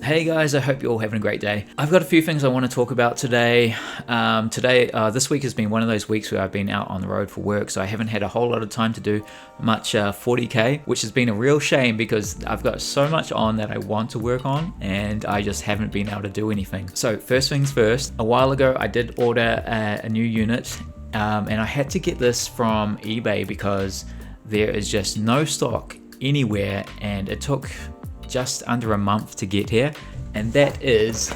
Hey guys, I hope you're all having a great day. I've got a few things I want to talk about today. This week has been one of those weeks where I've been out on the road for work, so I haven't had a whole lot of time to do much 40k, which has been a real shame because I've got so much on that I want to work on and I just haven't been able to do anything. So first things first, a while ago I did order a new unit and I had to get this from eBay because there is just no stock anywhere and it took just under a month to get here, and that is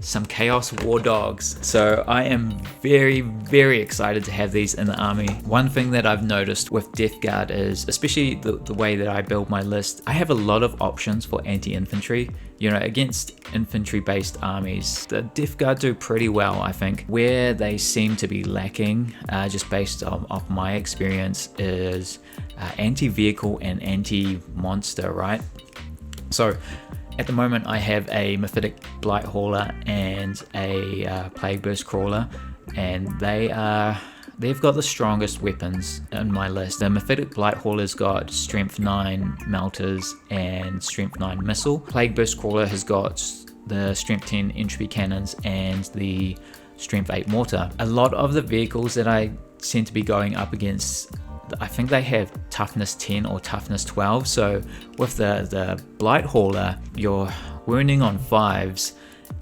some Chaos War Dogs. So I am very excited to have these in the army. One thing that I've noticed with Death Guard is, especially the way that I build my list, I have a lot of options for anti-infantry. You know, against infantry-based armies, the Death Guard do pretty well, I think. Where they seem to be lacking, just based off my experience, is anti-vehicle and anti-monster, right? So at the moment I have a Mephitic Blight Hauler and a Plague Burst Crawler, and they've got the strongest weapons in my list. The Mephitic Blight Hauler's got Strength 9 Melters and Strength 9 Missile. Plague Burst Crawler has got the Strength 10 Entropy Cannons and the Strength 8 Mortar. A lot of the vehicles that I seem to be going up against, I think they have toughness 10 or toughness 12. So with the Blight Hauler, you're wounding on 5s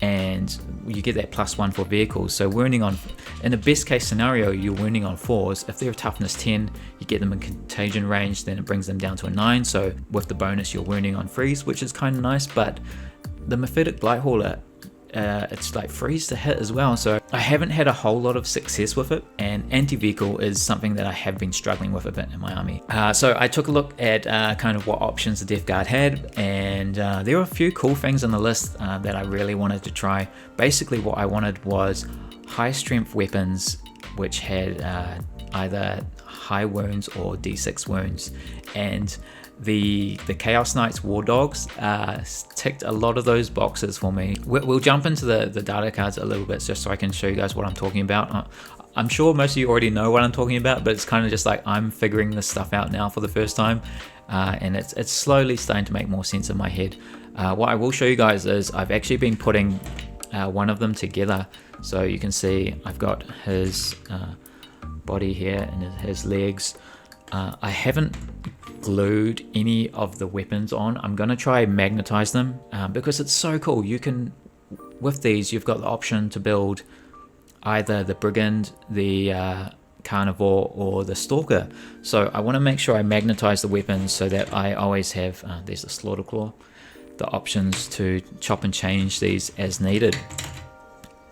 and you get that +1 for vehicles. So wounding on, in the best case scenario, you're wounding on 4s. If they're toughness 10, you get them in contagion range, then it brings them down to a 9. So with the bonus, you're wounding on 3s, which is kind of nice. But the Mephitic Blight Hauler, it's like freeze to hit as well, so I haven't had a whole lot of success with it, and anti-vehicle is something that I have been struggling with a bit in my army. So I took a look at kind of what options the Death Guard had, and there were a few cool things on the list that I really wanted to try. Basically what I wanted was high strength weapons which had either high wounds or d6 wounds, and the Chaos Knights War Dogs ticked a lot of those boxes for me. We'll jump into the data cards a little bit just so I can show you guys what I'm talking about. I'm sure most of you already know what I'm talking about, but it's kind of just like I'm figuring this stuff out now for the first time, and it's slowly starting to make more sense in my head. What I will show you guys is I've actually been putting one of them together. So you can see I've got his body here and his legs. I haven't glued any of the weapons on. I'm gonna try magnetize them because it's so cool. You can, with these, you've got the option to build either the Brigand, the Karnivore, or the Stalker. So I want to make sure I magnetize the weapons so that I always have, there's the Slaughter Claw, the options to chop and change these as needed.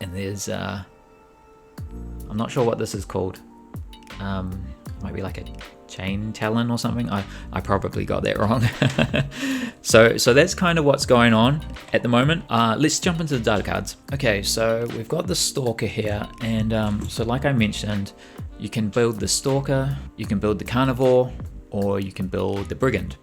And there's I'm not sure what this is called. Might be like a chain talon or something. I probably got that wrong. so that's kind of what's going on at the moment. Let's jump into the data cards. Okay, so we've got the Stalker here, and so like I mentioned, you can build the Stalker, you can build the Karnivore, or you can build the Brigand,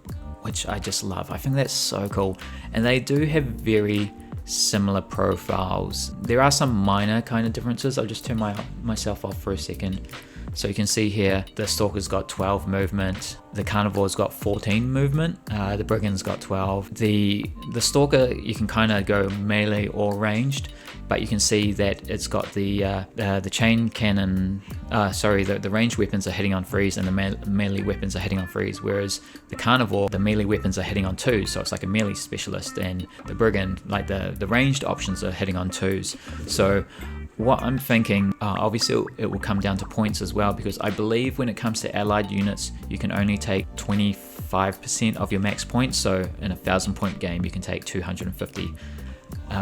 which I just love. I think that's so cool, and they do have very similar profiles. There are some minor kind of differences. I'll just turn myself off for a second. So you can see here the Stalker's got 12 movement, the Karnivore's got 14 movement, the Brigand's got 12. The Stalker, you can kind of go melee or ranged, but you can see that it's got the chain cannon, the ranged weapons are hitting on 3s and the melee weapons are hitting on 3s, whereas the Karnivore, the melee weapons are hitting on 2s, so it's like a melee specialist, and the Brigand, like the ranged options are hitting on 2s. So what I'm thinking, obviously it will come down to points as well, because I believe when it comes to allied units, you can only take 25% of your max points. So in a 1,000 point game, you can take 250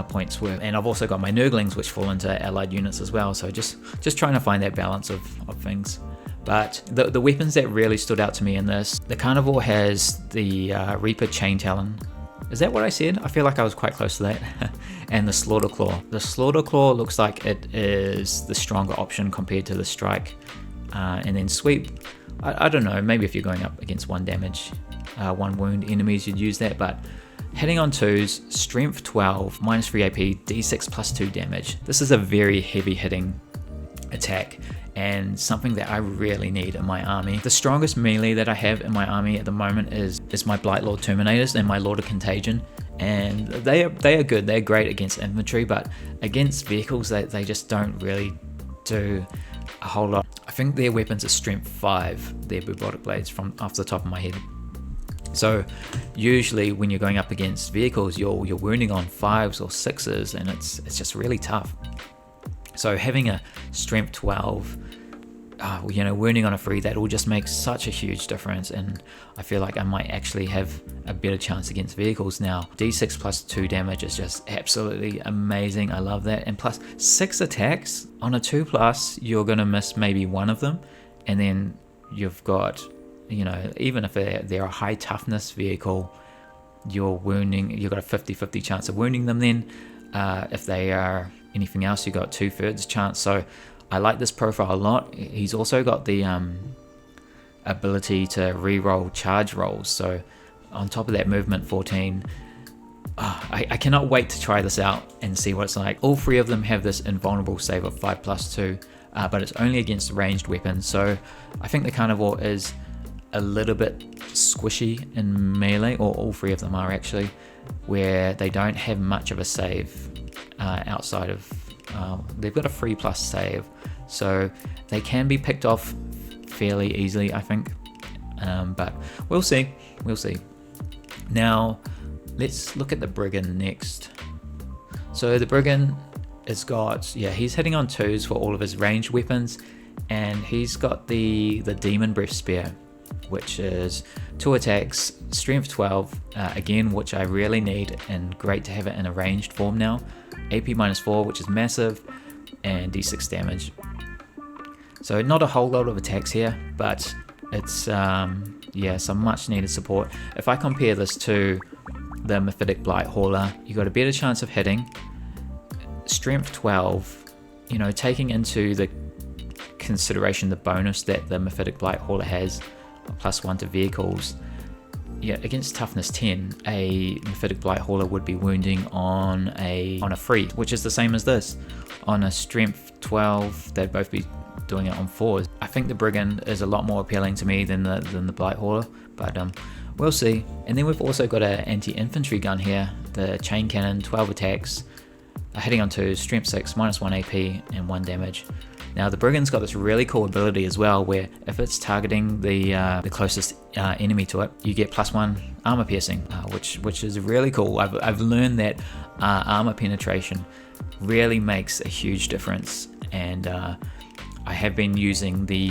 points worth. And I've also got my Nurglings, which fall into allied units as well. So just trying to find that balance of things. But the weapons that really stood out to me in this, the Karnivore has the Reaper Chain Talon. Is that what I said? I feel like I was quite close to that. And the Slaughter Claw. The Slaughter Claw looks like it is the stronger option compared to the Strike. And then Sweep, I don't know, maybe if you're going up against 1 damage, 1 wound enemies, you'd use that, but hitting on 2s, Strength 12, -3 AP, D6 +2 damage. This is a very heavy hitting attack, and something that I really need in my army. The strongest melee that I have in my army at the moment is my Blightlord Terminators and my Lord of Contagion, and they are good. They're great against infantry, but against vehicles they just don't really do a whole lot. I think their weapons are strength 5, their robotic blades, from off the top of my head. So usually when you're going up against vehicles, you're wounding on 5s or 6s, and it's just really tough. So having a strength 12, wounding on a 3, that will just make such a huge difference, and I feel like I might actually have a better chance against vehicles now. D6 plus 2 damage is just absolutely amazing. I love that. And plus 6 attacks on a 2+, you're gonna miss maybe one of them, and then you've got, even if they're a high toughness vehicle, you've got a 50-50 chance of wounding them. Then if they are anything else, you got 2/3 chance. So I like this profile a lot. He's also got the ability to re-roll charge rolls. So on top of that, movement 14. I cannot wait to try this out and see what it's like. All 3 of them have this invulnerable save of 5+2, but it's only against ranged weapons. So I think the Karnivore is a little bit squishy in melee, or all 3 of them are actually, where they don't have much of a save outside of they've got a 3+ save, so they can be picked off fairly easily, I think, but we'll see. Now let's look at the Brigand next. So the Brigand has got, he's hitting on 2s for all of his ranged weapons, and he's got the Demon Breath Spear, which is 2 attacks, strength 12, again, which I really need, and great to have it in a ranged form now. AP -4, which is massive, and D6 damage. So not a whole lot of attacks here, but it's some much needed support. If I compare this to the Mephitic Blight Hauler, you got a better chance of hitting. Strength 12, taking into the consideration the bonus that the Mephitic Blight Hauler has, +1 to vehicles. Against toughness 10, a Mephitic Blight Hauler would be wounding on a 3, which is the same as this. On a strength 12, they'd both be doing it on 4s. I think the Brigand is a lot more appealing to me than the Blight Hauler, but we'll see. And then we've also got an anti-infantry gun here, the Chain Cannon, 12 attacks, hitting on 2, strength 6, -1 AP and 1 damage. Now the Brigand's got this really cool ability as well, where if it's targeting the closest enemy to it, you get +1 armor piercing, which is really cool. I've learned that armor penetration really makes a huge difference, and I have been using the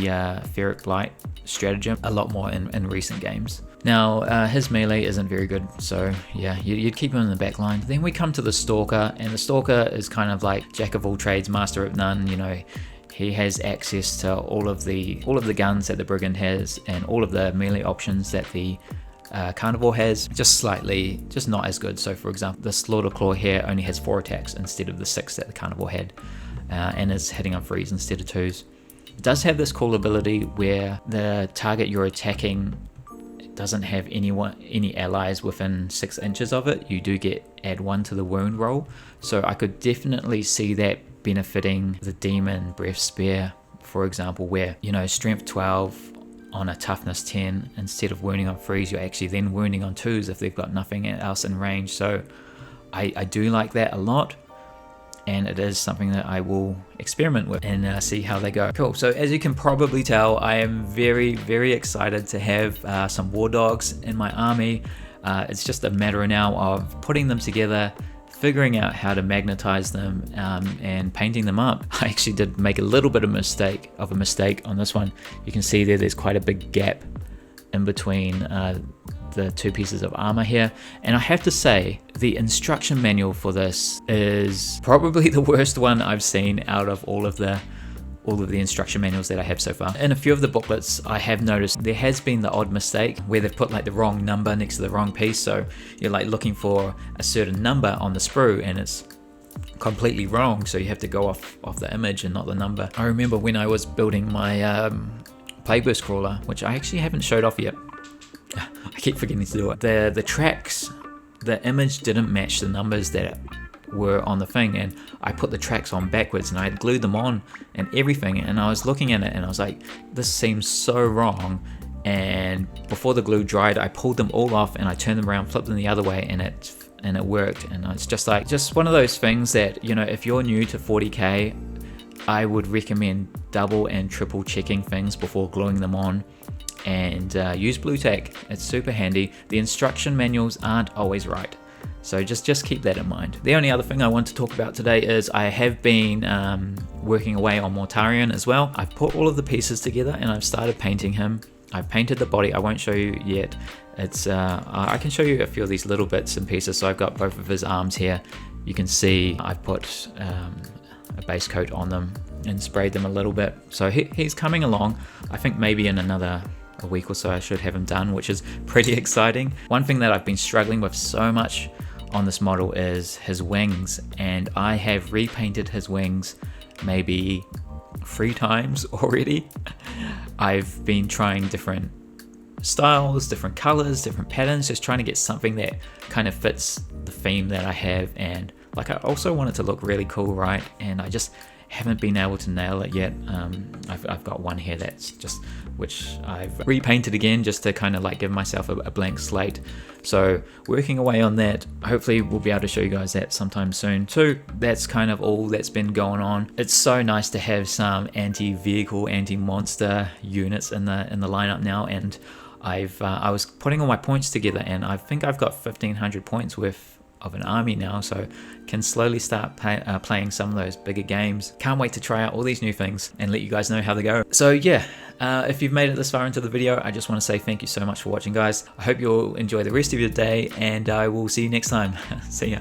Ferric Blight stratagem a lot more in recent games. Now his melee isn't very good, so you'd keep him in the back line. Then we come to the Stalker, and the Stalker is kind of like jack of all trades, master of none. He has access to all of the guns that the Brigand has, and all of the melee options that the Karnivore has, just not as good. So for example, the Slaughter Claw here only has 4 attacks instead of the 6 that the Karnivore had, and is hitting on 3s instead of 2s. It does have this cool ability where the target you're attacking doesn't have any allies within 6 inches of it. You do add 1 to the wound roll, so I could definitely see that benefiting the Demon Breath Spear, for example, where strength 12 on a toughness 10, instead of wounding on 3s, you're actually then wounding on 2s if they've got nothing else in range. So I do like that a lot, and it is something that I will experiment with and see how they go. Cool. So as you can probably tell, I am very, very excited to have some War Dogs in my army. It's just a matter now of putting them together, figuring out how to magnetize them, and painting them up. I actually did make a little bit of a mistake on this one. You can see there's quite a big gap in between the 2 pieces of armor here, and I have to say the instruction manual for this is probably the worst one I've seen out of all of the instruction manuals that I have so far. In a few of the booklets, I have noticed there has been the odd mistake where they've put like the wrong number next to the wrong piece, so you're like looking for a certain number on the sprue and it's completely wrong, so you have to go off the image and not the number. I remember when I was building my Plagueburst crawler, which I actually haven't showed off yet. I keep forgetting to do it. The tracks, the image didn't match the numbers that were on the thing, and I put the tracks on backwards and I had glued them on and everything, and I was looking at it and I was like, this seems so wrong. And before the glue dried, I pulled them all off and I turned them around, flipped them the other way, and and it worked. And it's just one of those things that, you know, if you're new to 40k, I would recommend double and triple checking things before gluing them on, and use blue tack. It's super handy. The instruction manuals aren't always right, so just keep that in mind. The only other thing I want to talk about today is I have been working away on Mortarion as well. I've put all of the pieces together and I've started painting him. I've painted the body. I won't show you yet. It's I can show you a few of these little bits and pieces. So I've got both of his arms here. You can see I've put a base coat on them and sprayed them a little bit. So he's coming along. I think maybe in a week or so I should have him done, which is pretty exciting. One thing that I've been struggling with so much on this model is his wings, and I have repainted his wings maybe 3 times already. I've been trying different styles, different colors, different patterns, just trying to get something that kind of fits the theme that I have. And like, I also want it to look really cool, right? And I just haven't been able to nail it yet. I've got one here that's just, which I've repainted again just to kind of like give myself a blank slate. So working away on that. Hopefully we'll be able to show you guys that sometime soon too. That's kind of all that's been going on. It's so nice to have some anti-vehicle, anti-monster units in the lineup now, and I was putting all my points together, and I think I've got 1,500 points worth of an army now, so can slowly start playing some of those bigger games. Can't wait to try out all these new things and let you guys know how they go. So yeah, if you've made it this far into the video, I just want to say thank you so much for watching, guys. I hope you'll enjoy the rest of your day, and I will see you next time. See ya.